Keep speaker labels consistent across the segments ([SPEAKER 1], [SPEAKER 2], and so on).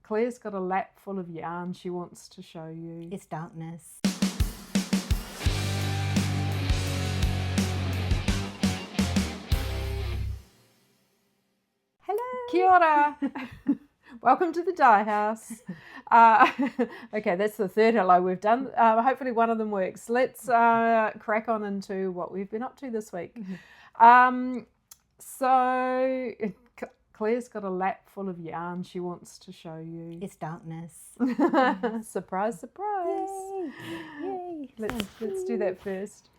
[SPEAKER 1] Claire's got a lap full of yarn she wants to show you.
[SPEAKER 2] It's darkness. Hello.
[SPEAKER 1] Kia ora. Welcome to the dye house. Okay, that's the third hello we've done. Hopefully one of them works. Let's crack on into what we've been up to this week. So Claire's got a lap full of yarn she wants to show you.
[SPEAKER 2] It's darkness.
[SPEAKER 1] Surprise, surprise.
[SPEAKER 2] Yay.
[SPEAKER 1] Let's do that first.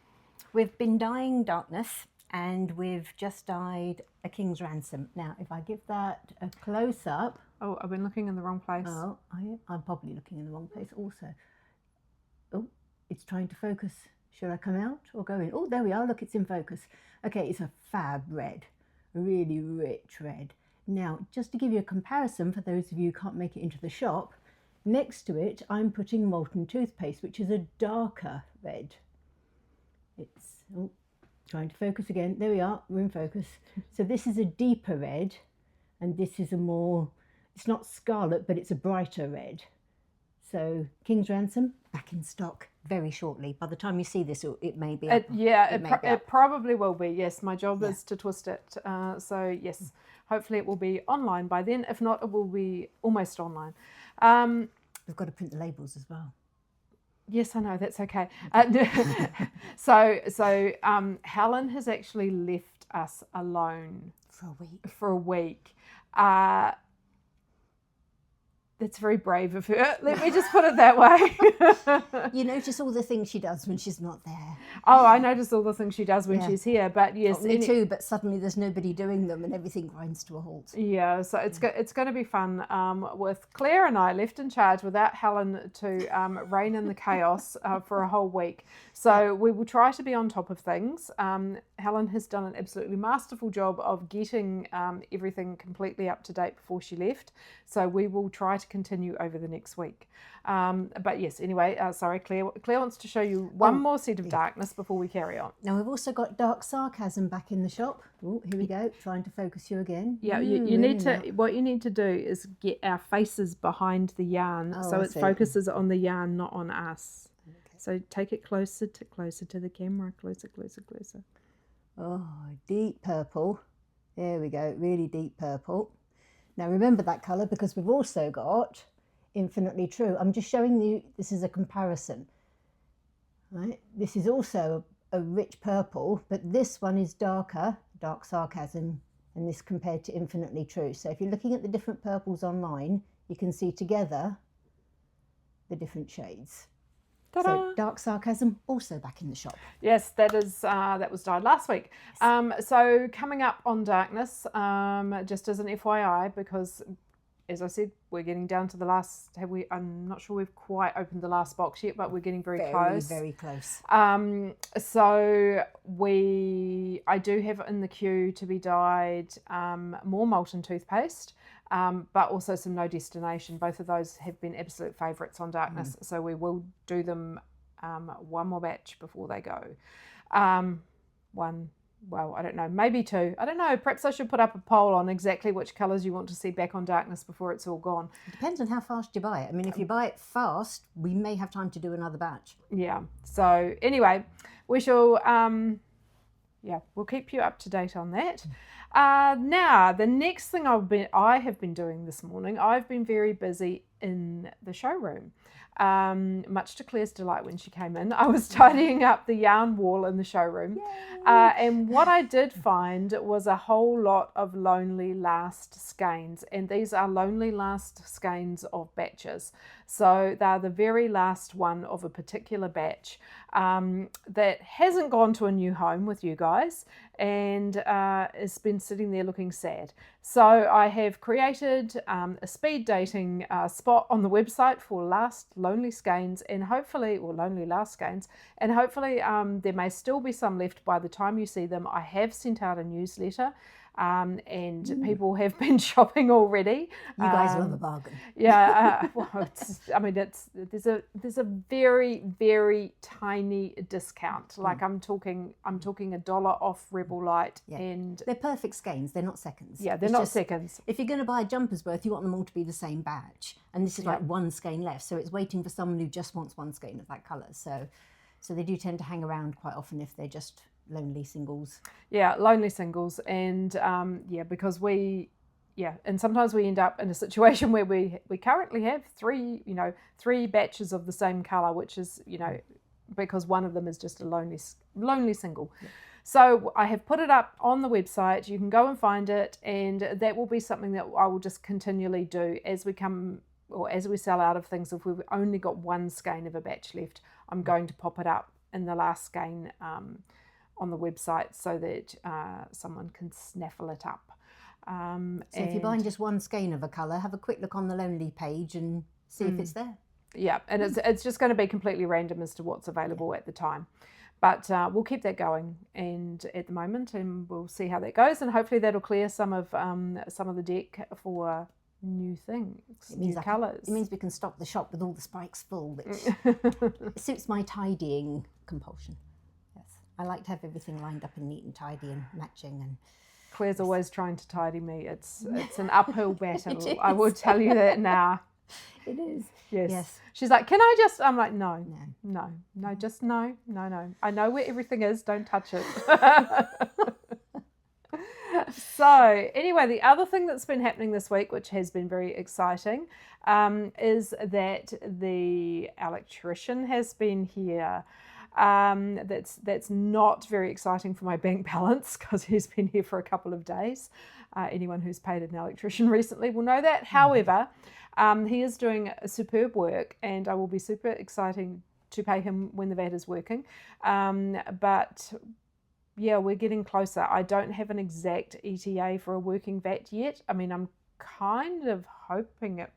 [SPEAKER 2] We've been dyeing darkness and we've just dyed a King's Ransom. Now, if I give that a close-up...
[SPEAKER 1] Oh, I've been looking in the wrong place.
[SPEAKER 2] Oh, I'm probably looking in the wrong place also. Oh, it's trying to focus. Should I come out or go in? Oh, there we are. Look, it's in focus. Okay, it's a fab red, a really rich red. Now, just to give you a comparison for those of you who can't make it into the shop, next to it, I'm putting molten toothpaste, which is a darker red. It's trying to focus again. There we are. We're in focus. So this is a deeper red, and this is a more... It's not scarlet, but it's a brighter red. So King's Ransom, back in stock very shortly. By the time you see this, it may be up.
[SPEAKER 1] It probably will be, yes. My job is to twist it. So, yes, hopefully it will be online by then. If not, it will be almost online.
[SPEAKER 2] We've got to print the labels as well.
[SPEAKER 1] Yes, I know, that's okay. So Helen has actually left us alone. For a week. That's very brave of her. Let me just put it that way.
[SPEAKER 2] You notice all the things she does when she's not there.
[SPEAKER 1] Oh, I notice all the things she does when she's here. But yes,
[SPEAKER 2] me too. But suddenly there's nobody doing them, and everything grinds to a halt.
[SPEAKER 1] Yeah, so it's going to be fun with Claire and I left in charge without Helen to rein in the chaos for a whole week. So we will try to be on top of things. Helen has done an absolutely masterful job of getting everything completely up to date before she left. So we will try to continue over the next week. But yes, anyway, sorry, Claire wants to show you one more set of darkness before we carry on.
[SPEAKER 2] Now we've also got Dark Sarcasm back in the shop. Oh, here we go, trying to focus you again.
[SPEAKER 1] Yeah, you need to, what you need to do is get our faces behind the yarn, so it focuses on the yarn, not on us. Okay. So take it closer to the camera, closer.
[SPEAKER 2] Oh, deep purple. There we go, really deep purple. Now remember that colour because we've also got Infinitely True. I'm just showing you, this is a comparison. Right? This is also a rich purple, but this one is darker, Dark Sarcasm, and this compared to Infinitely True. So if you're looking at the different purples online, you can see together the different shades. Ta-da! So Dark Sarcasm also back in the shop.
[SPEAKER 1] Yes, that was dyed last week. So coming up on darkness, just as an FYI, because as I said, we're getting down to the last. I'm not sure we've quite opened the last box yet, but we're getting very close.
[SPEAKER 2] Very close.
[SPEAKER 1] So I do have in the queue to be dyed more molten toothpaste. But also some No Destination. Both of those have been absolute favourites on darkness, so we will do them one more batch before they go. I don't know, maybe two. I don't know, perhaps I should put up a poll on exactly which colours you want to see back on darkness before it's all gone.
[SPEAKER 2] It depends on how fast you buy it. I mean, if you buy it fast, we may have time to do another batch.
[SPEAKER 1] Yeah, so anyway, we shall, we'll keep you up to date on that. Now, the next thing I have been doing this morning, I've been very busy in the showroom. Much to Claire's delight when she came in, I was tidying up the yarn wall in the showroom. And what I did find was a whole lot of Lonely Last skeins. And these are Lonely Last skeins of batches. So they're the very last one of a particular batch that hasn't gone to a new home with you guys and has been sitting there looking sad. So I have created a speed dating spot on the website for last lonely skeins and hopefully, or lonely last skeins, and hopefully there may still be some left by the time you see them. I have sent out a newsletter and people have been shopping already.
[SPEAKER 2] You guys love a bargain.
[SPEAKER 1] Yeah, well, there's a very, very tiny discount. Like I'm talking $1 off Rebel Light, and
[SPEAKER 2] they're perfect skeins. They're not seconds.
[SPEAKER 1] Yeah, they're not seconds.
[SPEAKER 2] If you're going to buy a jumper's worth, you want them all to be the same batch, and this is like one skein left, so it's waiting for someone who just wants one skein of that colour. So they do tend to hang around quite often if they're just lonely singles.
[SPEAKER 1] Yeah, lonely singles, and because and sometimes we end up in a situation where we currently have three batches of the same colour, which is because one of them is just a lonely single. Yeah. So I have put it up on the website. You can go and find it, and that will be something that I will just continually do as we sell out of things. If we've only got one skein of a batch left, I'm going to pop it up in the last skein on the website so that someone can snaffle it up.
[SPEAKER 2] So if you're buying just one skein of a colour, have a quick look on the Lonely page and see if it's there.
[SPEAKER 1] Yeah, and it's just going to be completely random as to what's available at the time. But we'll keep that going and at the moment, and we'll see how that goes, and hopefully that'll clear some of the deck for new things, new colours.
[SPEAKER 2] It means we can stock the shop with all the spikes full, which suits my tidying compulsion. Yes, I like to have everything lined up and neat and tidy and matching. And
[SPEAKER 1] Claire's always trying to tidy me. It's an uphill battle. I will tell you that now.
[SPEAKER 2] It is.
[SPEAKER 1] Yes. She's like, can I just? I'm like, no, just no. I know where everything is. Don't touch it. So anyway, the other thing that's been happening this week, which has been very exciting, is that the electrician has been here. That's not very exciting for my bank balance because he's been here for a couple of days. Anyone who's paid an electrician recently will know that. However, he is doing superb work, and I will be super excited to pay him when the VAT is working. But yeah, we're getting closer. I don't have an exact ETA for a working VAT yet. I mean, I'm kind of hoping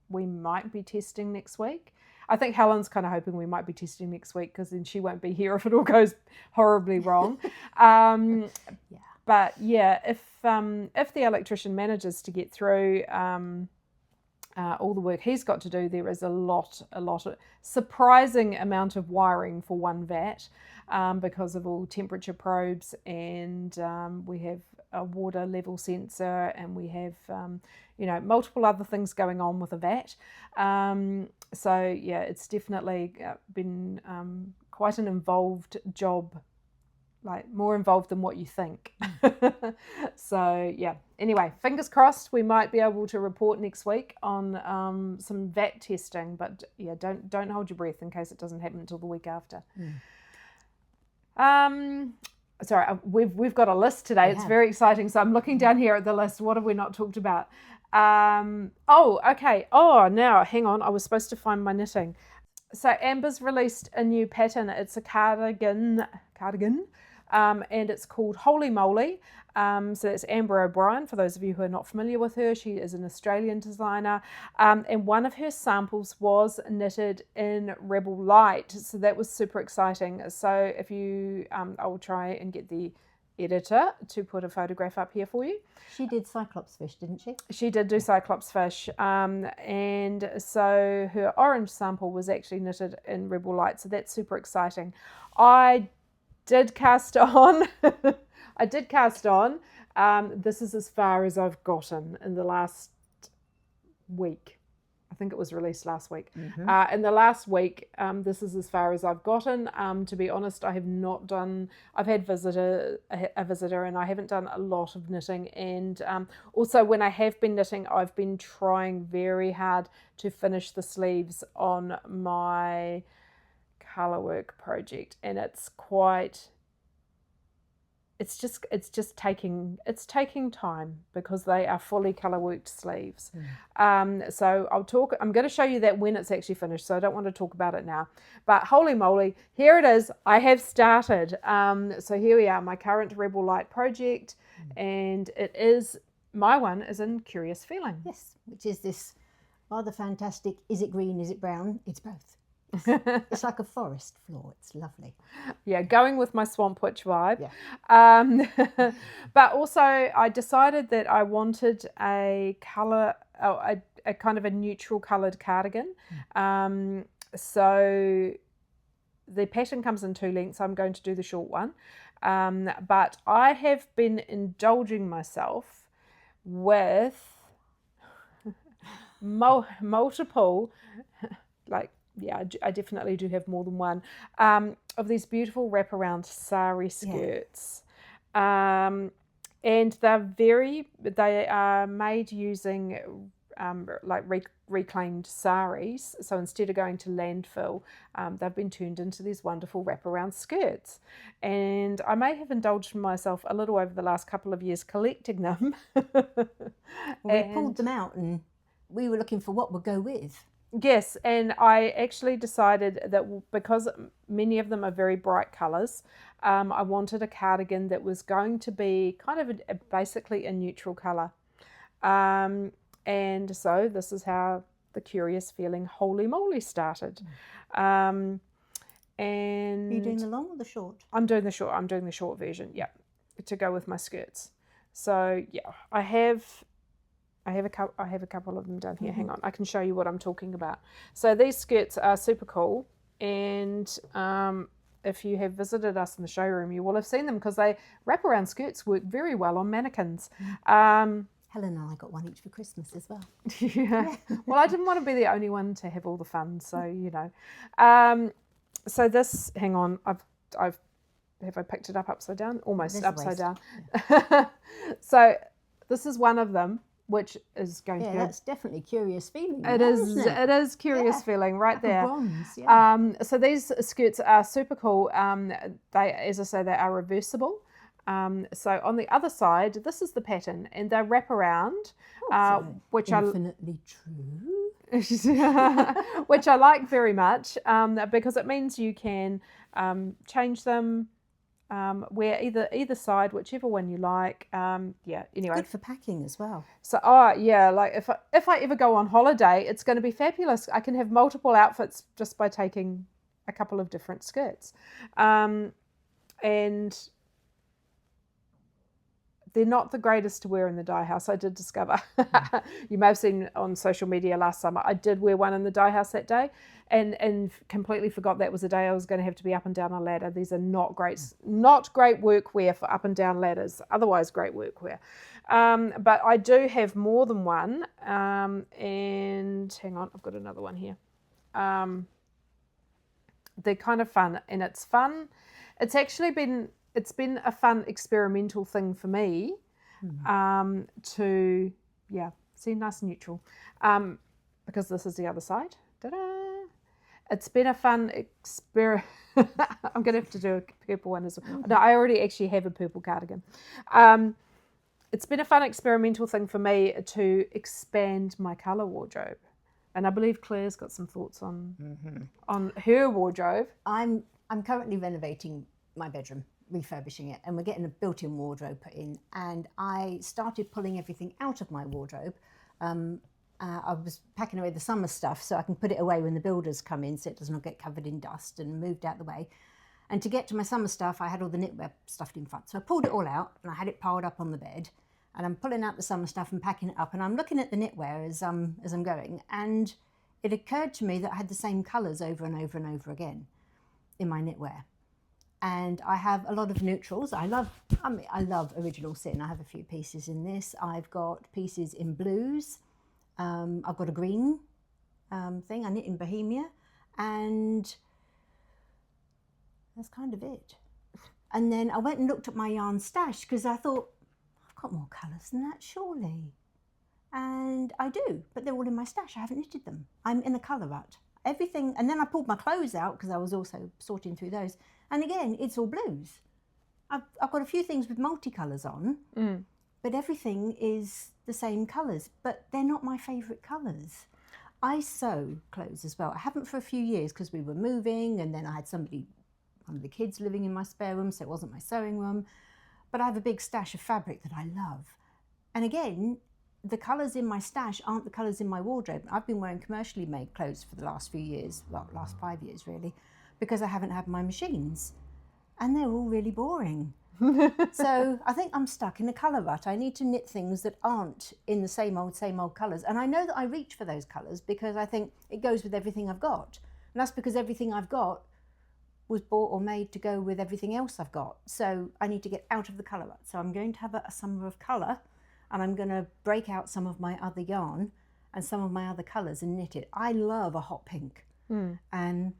[SPEAKER 1] we might be testing next week. I think Helen's kind of hoping we might be testing next week because then she won't be here if it all goes horribly wrong. But yeah, if the electrician manages to get through all the work he's got to do, there is a surprising amount of wiring for one VAT because of all temperature probes, and we have a water level sensor, and we have multiple other things going on with a VAT. So yeah, it's definitely been quite an involved job, like more involved than what you think. So yeah, anyway, fingers crossed we might be able to report next week on some VAT testing, but yeah, don't hold your breath in case it doesn't happen until the week after. Sorry, we've got a list today. It's very exciting. So I'm looking down here at the list. What have we not talked about? Okay. Oh, now hang on. I was supposed to find my knitting. So Amber's released a new pattern. It's a cardigan, and it's called Holy Moly. So that's Amber O'Brien, for those of you who are not familiar with her. She is an Australian designer, and one of her samples was knitted in Rebel Light, so that was super exciting. So if you, I will try and get the editor to put a photograph up here for you.
[SPEAKER 2] She did Cyclops Fish, didn't she?
[SPEAKER 1] She did do Cyclops Fish, and so her orange sample was actually knitted in Rebel Light, so that's super exciting. I did cast on. This is as far as I've gotten in the last week. I think it was released last week. In the last week, this is as far as I've gotten. To be honest, I have not done. I've had a visitor, and I haven't done a lot of knitting. And also, when I have been knitting, I've been trying very hard to finish the sleeves on my colourwork project, and it's taking time because they are fully colourworked sleeves. So I'm going to show you that when it's actually finished, so I don't want to talk about it now. But holy moly, here it is. I have started. So here we are, my current Rebel Light project, and my one is in Curious Feeling.
[SPEAKER 2] Yes, which is this rather fantastic, is it green, is it brown? It's both. It's like a forest floor. It's lovely.
[SPEAKER 1] Yeah, going with my Swamp Witch vibe.
[SPEAKER 2] Yeah.
[SPEAKER 1] But also I decided that I wanted a colour, a kind of a neutral coloured cardigan. So the pattern comes in 2 lengths. I'm going to do the short one. But I have been indulging myself with multiple, like, yeah, I definitely do have more than one, of these beautiful wraparound sari skirts. And they are made using like reclaimed saris. So instead of going to landfill, they've been turned into these wonderful wraparound skirts. And I may have indulged myself a little over the last couple of years collecting them.
[SPEAKER 2] We pulled them out and we were looking for what would go with.
[SPEAKER 1] Yes, and I actually decided that because many of them are very bright colours, I wanted a cardigan that was going to be kind of basically a neutral colour. And so this is how the Curious Feeling Holy Moly started. And
[SPEAKER 2] Are you doing the long or the short?
[SPEAKER 1] I'm doing the short version, yeah, to go with my skirts. So yeah, I have a couple of them down here. Hang on, I can show you what I'm talking about. So these skirts are super cool, and if you have visited us in the showroom, you will have seen them because wraparound skirts work very well on mannequins.
[SPEAKER 2] Helen and I got one each for Christmas as well.
[SPEAKER 1] Yeah. Well, I didn't want to be the only one to have all the fun, so you know. So this, hang on, have I picked it up upside down? Almost upside down. Yeah. So this is one of them, which is going to be.
[SPEAKER 2] That's definitely Curious Feeling.
[SPEAKER 1] It is Curious Feeling right there.
[SPEAKER 2] Bronze, yeah.
[SPEAKER 1] So these skirts are super cool. They, as I say, they are reversible. So on the other side, this is the pattern, and they wrap around, which
[SPEAKER 2] infinitely true.
[SPEAKER 1] Which I like very much, because it means you can change them, wear either side, whichever one you like. Yeah. Anyway,
[SPEAKER 2] good for packing as well.
[SPEAKER 1] So like if I ever go on holiday, it's going to be fabulous. I can have multiple outfits just by taking a couple of different skirts, and they're not the greatest to wear in the dye house, I did discover. You may have seen on social media last summer, I did wear one in the dye house that day and completely forgot that was a day I was going to have to be up and down a ladder. These are not great workwear for up and down ladders, otherwise great workwear. But I do have more than one, and hang on, I've got another one here. They're kind of fun, and it's fun. It's been a fun experimental thing for me, to, see, nice and neutral, because this is the other side. Ta-da! It's been a fun I'm going to have to do a purple one as well. No, I already actually have a purple cardigan. It's been a fun experimental thing for me to expand my colour wardrobe. And I believe Claire's got some thoughts on her wardrobe.
[SPEAKER 2] I'm currently renovating my bedroom, refurbishing it, and we're getting a built-in wardrobe put in, and I started pulling everything out of my wardrobe. I was packing away the summer stuff so I can put it away when the builders come in so it does not get covered in dust, and moved out the way. And to get to my summer stuff, I had all the knitwear stuffed in front, so I pulled it all out and I had it piled up on the bed, and I'm pulling out the summer stuff and packing it up, and I'm looking at the knitwear as I'm going, and it occurred to me that I had the same colours over and over and over again in my knitwear. And I have a lot of neutrals. I love Original Sin. I have a few pieces in this. I've got pieces in blues. I've got a green thing. I knit in Bohemia, and that's kind of it. And then I went and looked at my yarn stash because I thought, I've got more colours than that, surely. And I do, but they're all in my stash. I haven't knitted them. I'm in a colour rut. Everything, and then I pulled my clothes out because I was also sorting through those. And again, it's all blues. I've got a few things with multicolours on, but everything is the same colours, but they're not my favourite colours. I sew clothes as well. I haven't for a few years because we were moving, and then I had one of the kids living in my spare room, so it wasn't my sewing room. But I have a big stash of fabric that I love. And again, the colours in my stash aren't the colours in my wardrobe. I've been wearing commercially made clothes for the last few years, well, last 5 years really, because I haven't had my machines. And they're all really boring. So I think I'm stuck in a colour rut. I need to knit things that aren't in the same old colours. And I know that I reach for those colours because I think it goes with everything I've got. And that's because everything I've got was bought or made to go with everything else I've got. So I need to get out of the colour rut. So I'm going to have a summer of colour, and I'm going to break out some of my other yarn and some of my other colours and knit it. I love a hot pink and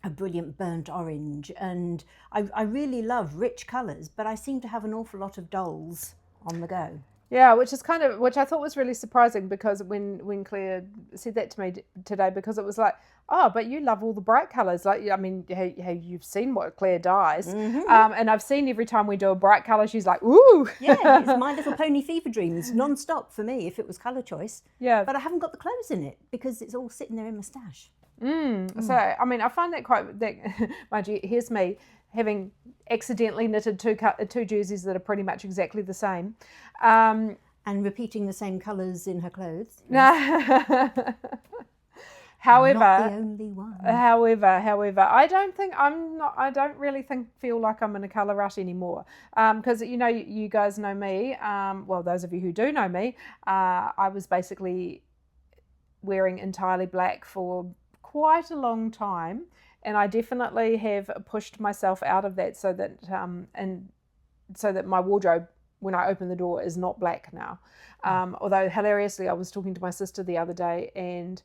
[SPEAKER 2] a brilliant burnt orange, and I really love rich colours, but I seem to have an awful lot of dulls on the go.
[SPEAKER 1] Yeah, which I thought was really surprising, because when Claire said that to me today, because it was like, oh, but you love all the bright colours. Like, I mean, hey, you've seen what Claire dyes, and I've seen every time we do a bright colour, she's like, ooh.
[SPEAKER 2] Yeah, it's My Little Pony fever dreams, non-stop for me if it was colour choice.
[SPEAKER 1] Yeah.
[SPEAKER 2] But I haven't got the clothes in it because it's all sitting there in my stash.
[SPEAKER 1] So, I mean, I find that mind you, here's me having accidentally knitted two jerseys that are pretty much exactly the same.
[SPEAKER 2] And repeating the same colours in her clothes. Yes.
[SPEAKER 1] However,
[SPEAKER 2] not the only one.
[SPEAKER 1] However, I don't really feel like I'm in a colour rut anymore. Because, you know, you guys know me. Well, those of you who do know me, I was basically wearing entirely black for quite a long time. And I definitely have pushed myself out of that so that my wardrobe, when I open the door, is not black now. Although hilariously, I was talking to my sister the other day, and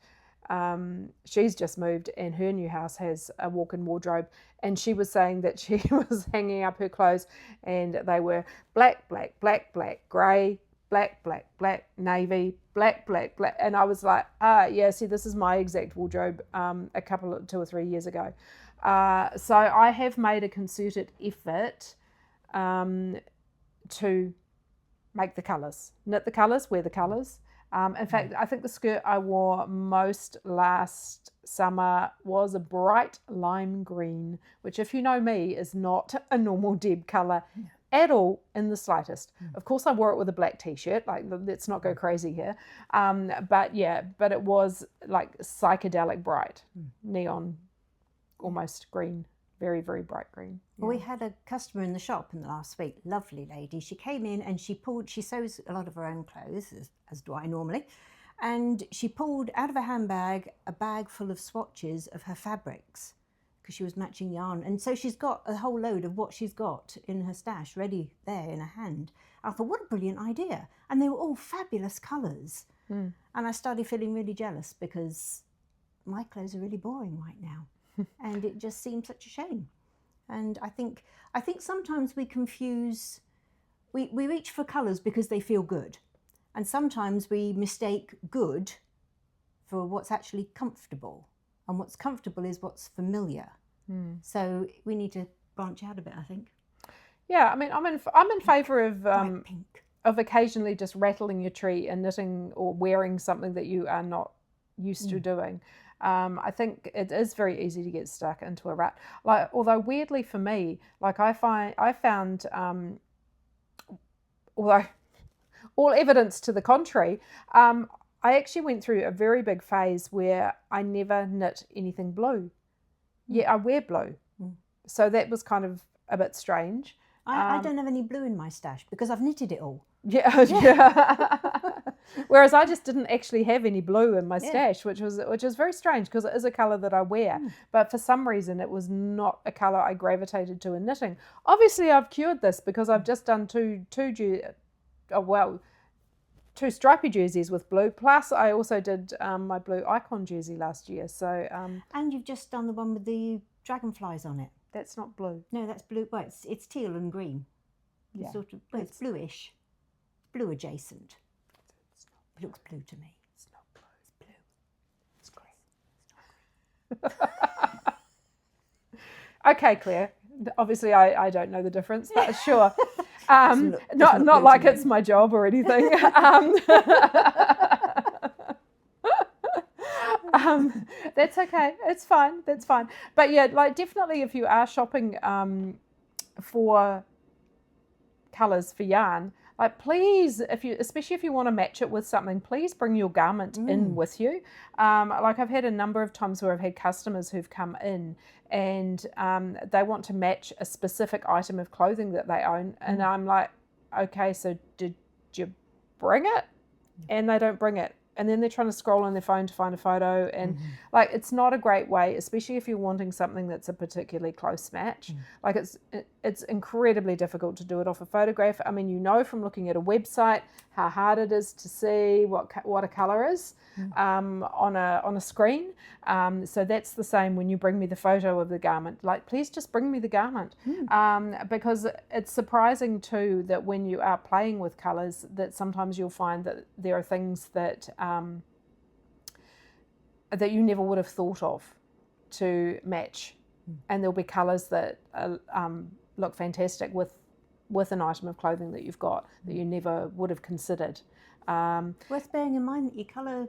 [SPEAKER 1] she's just moved, and her new house has a walk-in wardrobe, and she was saying that she was hanging up her clothes and they were black, black, black, black, grey, black, black, black, navy, black, black, black. And I was like, yeah, see, this is my exact wardrobe 2 or 3 years ago. So I have made a concerted effort to make the colours, knit the colours, wear the colours. In fact, I think the skirt I wore most last summer was a bright lime green, which, if you know me, is not a normal Deb colour at all in the slightest. Of course, I wore it with a black t-shirt, like, let's not go crazy here. But it was like psychedelic bright, neon, almost green, very, very bright green.
[SPEAKER 2] Well, we had a customer in the shop in the last week, lovely lady. She came in and she sews a lot of her own clothes, as do I normally, and she pulled out of her handbag a bag full of swatches of her fabrics because she was matching yarn. And so she's got a whole load of what she's got in her stash ready there in her hand. I thought, what a brilliant idea. And they were all fabulous colours. And I started feeling really jealous because my clothes are really boring right now. And it just seemed such a shame. And I think sometimes we confuse, we reach for colours because they feel good. And sometimes we mistake good for what's actually comfortable. And what's comfortable is what's familiar. So we need to branch out a bit, I think.
[SPEAKER 1] Yeah, I mean, I'm in favour of
[SPEAKER 2] Bright pink.
[SPEAKER 1] Of occasionally just rattling your tree and knitting or wearing something that you are not used to doing. I think it is very easy to get stuck into a rut. Like, although weirdly for me, like I found, although all evidence to the contrary, I actually went through a very big phase where I never knit anything blue. Yeah, I wear blue. So that was kind of a bit strange.
[SPEAKER 2] I don't have any blue in my stash because I've knitted it all.
[SPEAKER 1] Yeah. Whereas I just didn't actually have any blue in my stash, which was very strange because it is a colour that I wear. But for some reason, it was not a colour I gravitated to in knitting. Obviously, I've cured this because I've just done two stripy jerseys with blue. Plus, I also did my blue icon jersey last year. So
[SPEAKER 2] and you've just done the one with the dragonflies on it.
[SPEAKER 1] That's not blue.
[SPEAKER 2] No, that's blue. Well, it's teal and green.
[SPEAKER 1] Yeah.
[SPEAKER 2] Sort of. Well, it's bluish. It's blue adjacent. It looks blue to me.
[SPEAKER 1] It's not blue.
[SPEAKER 2] It's blue. It's green.
[SPEAKER 1] Okay, Claire. Obviously, I don't know the difference, but sure. Not like it's my job or anything. That's okay. It's fine. That's fine. But yeah, like definitely if you are shopping for colours for yarn, Like, please, especially if you want to match it with something, please bring your garment in with you. Like, I've had a number of times where I've had customers who've come in and they want to match a specific item of clothing that they own, and I'm like, okay, so did you bring it? And they don't bring it. And then they're trying to scroll on their phone to find a photo. And like, it's not a great way, especially if you're wanting something that's a particularly close match. Like, it's incredibly difficult to do it off a photograph. I mean, you know from looking at a website how hard it is to see what a colour is on a screen. So that's the same when you bring me the photo of the garment. Like, please just bring me the garment. Because it's surprising too that when you are playing with colours, that sometimes you'll find that there are things that that you never would have thought of to match, and there'll be colours that look fantastic with an item of clothing that you've got that you never would have considered.
[SPEAKER 2] Worth bearing in mind that your colour,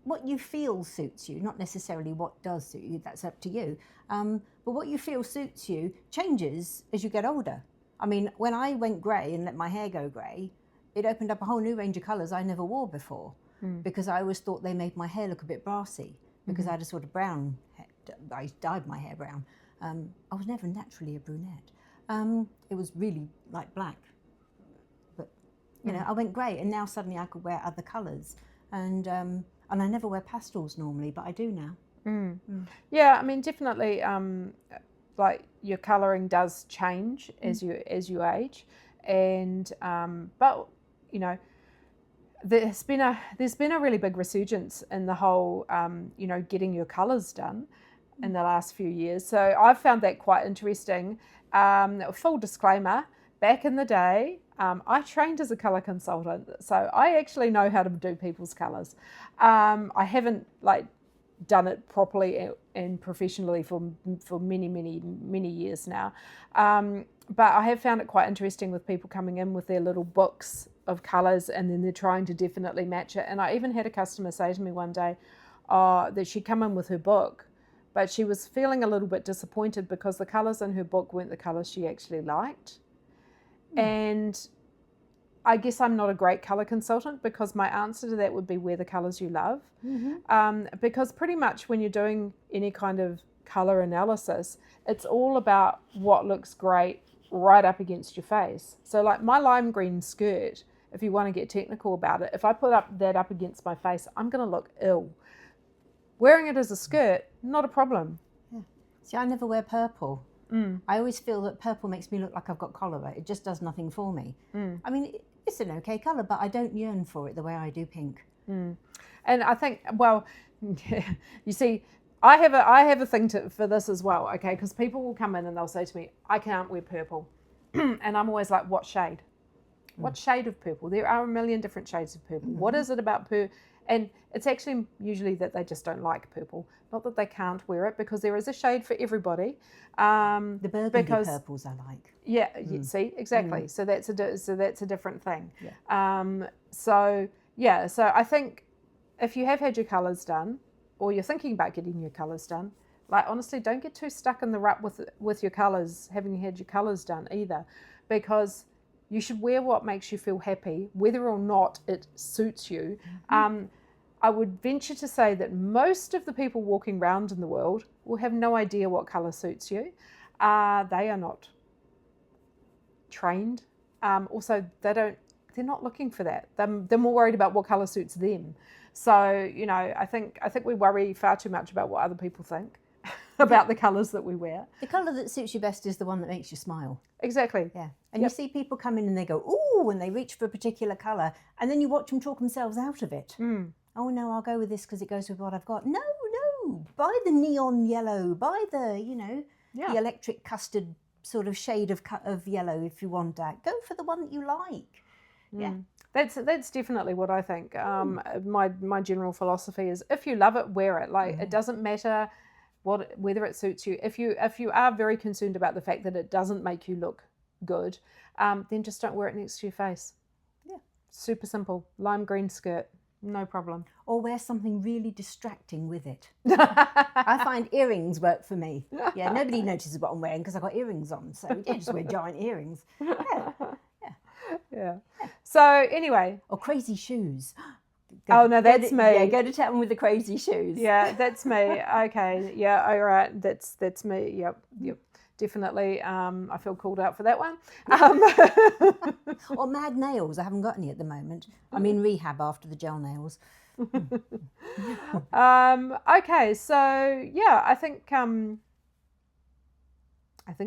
[SPEAKER 2] what you feel suits you, not necessarily what does suit you, that's up to you. But what you feel suits you changes as you get older. I mean, when I went grey and let my hair go grey, it opened up a whole new range of colours I never wore before, because I always thought they made my hair look a bit brassy, because I had a sort of brown hair. I dyed my hair brown. I was never naturally a brunette. It was really like black. But, you know, I went grey, and now suddenly I could wear other colours. And I never wear pastels normally, but I do now.
[SPEAKER 1] Yeah, I mean, definitely, like, your colouring does change as you age, and but you know, there's been a really big resurgence in the whole you know, getting your colours done in the last few years. So I've found that quite interesting. Full disclaimer, back in the day, I trained as a colour consultant, so I actually know how to do people's colours. I haven't like done it properly and professionally for many years now, but I have found it quite interesting with people coming in with their little books of colours, and then they're trying to definitely match it. And I even had a customer say to me one day that she'd come in with her book, but she was feeling a little bit disappointed because the colours in her book weren't the colours she actually liked. And I guess I'm not a great colour consultant, because my answer to that would be wear the colours you love. Because pretty much when you're doing any kind of colour analysis, it's all about what looks great right up against your face. So like my lime green skirt, if you want to get technical about it, if I put that up against my face, I'm going to look ill. Wearing it as a skirt, not a problem.
[SPEAKER 2] See, I never wear purple. I always feel that purple makes me look like I've got cholera. It just does nothing for me. I mean, it's an okay colour, but I don't yearn for it the way I do pink.
[SPEAKER 1] And I think, well, you see, I have a thing for this as well, okay? Because people will come in and they'll say to me, I can't wear purple. And I'm always like, what shade? What shade of purple? There are a million different shades of purple. What is it about purple? And it's actually usually that they just don't like purple. Not that they can't wear it, because there is a shade for everybody.
[SPEAKER 2] The burgundy purples I like.
[SPEAKER 1] Yeah, see, exactly. So that's a different thing. So I think if you have had your colours done, or you're thinking about getting your colours done, like, honestly, don't get too stuck in the rut with your colours, having had your colours done either, because you should wear what makes you feel happy, whether or not it suits you. I would venture to say that most of the people walking around in the world will have no idea what colour suits you. They are not trained. Also, they're not looking for that. They're more worried about what colour suits them. So, you know, I think we worry far too much about what other people think about the colours that we wear.
[SPEAKER 2] The colour that suits you best is the one that makes you smile.
[SPEAKER 1] Exactly.
[SPEAKER 2] Yeah. And you see people come in and they go, ooh, and they reach for a particular colour, and then you watch them talk themselves out of it. Oh no, I'll go with this because it goes with what I've got. No, buy the neon yellow, buy the, you know, the electric custard sort of shade of yellow if you want that. Go for the one that you like. Yeah.
[SPEAKER 1] That's definitely what I think. My general philosophy is, if you love it, wear it. Like, it doesn't matter whether it suits you. If you are very concerned about the fact that it doesn't make you look good, then just don't wear it next to your face. Yeah. Super simple. Lime green skirt. No problem.
[SPEAKER 2] Or wear something really distracting with it. I find earrings work for me. Yeah, nobody notices what I'm wearing because I've got earrings on. So yeah, just wear giant earrings. Yeah.
[SPEAKER 1] Yeah. So anyway.
[SPEAKER 2] Or crazy shoes.
[SPEAKER 1] Oh, no, that's me.
[SPEAKER 2] Yeah, go to town with the crazy shoes.
[SPEAKER 1] Yeah, that's me. Okay. Yeah, all right. That's me. Yep. Definitely. I feel called out for that one.
[SPEAKER 2] Or mad nails. I haven't got any at the moment. I'm in rehab after the gel nails.
[SPEAKER 1] Okay, so yeah, I think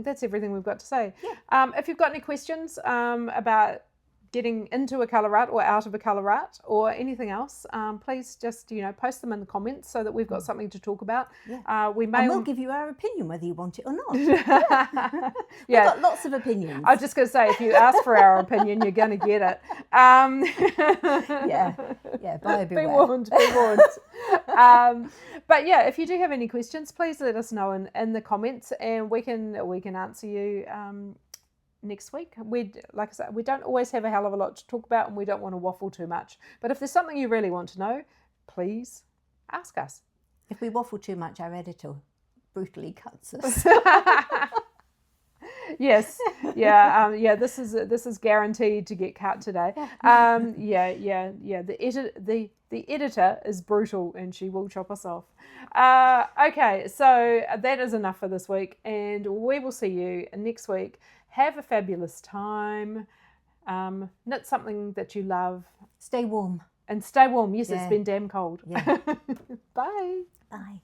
[SPEAKER 1] that's everything we've got to say.
[SPEAKER 2] Yeah.
[SPEAKER 1] If you've got any questions about getting into a colour rut or out of a colour rut or anything else, please just post them in the comments so that we've got something to talk about.
[SPEAKER 2] Yeah.
[SPEAKER 1] And
[SPEAKER 2] we'll give you our opinion whether you want it or not.
[SPEAKER 1] Yeah.
[SPEAKER 2] We've got lots of opinions.
[SPEAKER 1] I was just going to say, if you ask for our opinion, you're going to get it.
[SPEAKER 2] Yeah, buyer beware.
[SPEAKER 1] Be warned. But yeah, if you do have any questions, please let us know in the comments, and we can answer you next week. Like I said, we don't always have a hell of a lot to talk about, and we don't want to waffle too much. But if there's something you really want to know, please ask us.
[SPEAKER 2] If we waffle too much, our editor brutally cuts us.
[SPEAKER 1] Yes, yeah. This is guaranteed to get cut today. The editor is brutal, and she will chop us off. Okay, so that is enough for this week, and we will see you next week. Have a fabulous time. Knit something that you love.
[SPEAKER 2] Stay warm.
[SPEAKER 1] And stay warm. Yes, It's been damn cold.
[SPEAKER 2] Yeah.
[SPEAKER 1] Bye.
[SPEAKER 2] Bye.